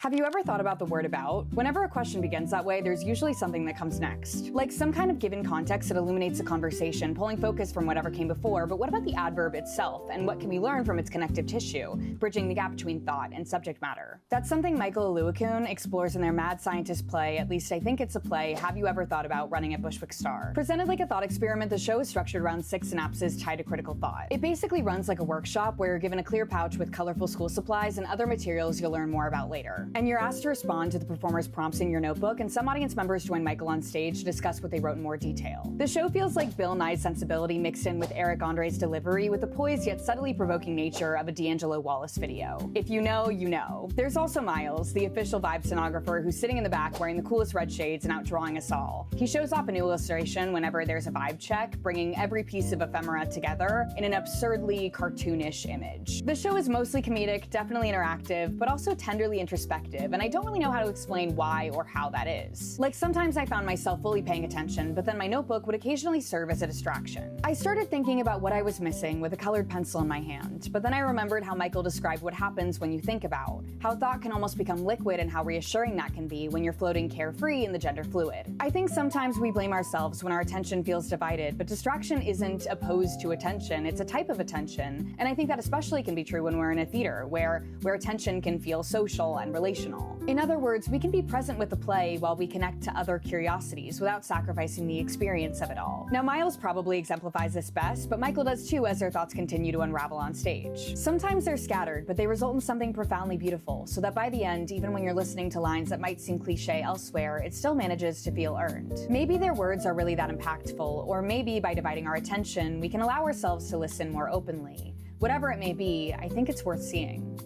Have you ever thought about the word about? Whenever a question begins that way, there's usually something that comes next. Like some kind of given context that illuminates a conversation, pulling focus from whatever came before, but what about the adverb itself, and what can we learn from its connective tissue, bridging the gap between thought and subject matter? That's something Michael Aluakun explores in their mad scientist play, at least I think it's a play, Have You Ever Thought About Running at Bushwick Star? Presented like a thought experiment, the show is structured around 6 synapses tied to critical thought. It basically runs like a workshop where you're given a clear pouch with colorful school supplies and other materials you'll learn more about later. And you're asked to respond to the performer's prompts in your notebook, and some audience members join Michael on stage to discuss what they wrote in more detail. The show feels like Bill Nye's sensibility mixed in with Eric Andre's delivery, with the poised yet subtly provoking nature of a D'Angelo Wallace video. If you know, you know. There's also Miles, the official vibe stenographer who's sitting in the back wearing the coolest red shades and outdrawing us all. He shows off a new illustration whenever there's a vibe check, bringing every piece of ephemera together in an absurdly cartoonish image. The show is mostly comedic, definitely interactive, but also tenderly introspective, and I don't really know how to explain why or how that is. Like sometimes I found myself fully paying attention, but then my notebook would occasionally serve as a distraction. I started thinking about what I was missing with a colored pencil in my hand, but then I remembered how Michael described what happens when you think about, how thought can almost become liquid and how reassuring that can be when you're floating carefree in the gender fluid. I think sometimes we blame ourselves when our attention feels divided, but distraction isn't opposed to attention, it's a type of attention, and I think that especially can be true when we're in a theater, where attention can feel social and relational. In other words, we can be present with the play while we connect to other curiosities without sacrificing the experience of it all. Now, Miles probably exemplifies this best, but Michael does too as their thoughts continue to unravel on stage. Sometimes they're scattered, but they result in something profoundly beautiful, so that by the end, even when you're listening to lines that might seem cliche elsewhere, it still manages to feel earned. Maybe their words are really that impactful, or maybe by dividing our attention, we can allow ourselves to listen more openly. Whatever it may be, I think it's worth seeing.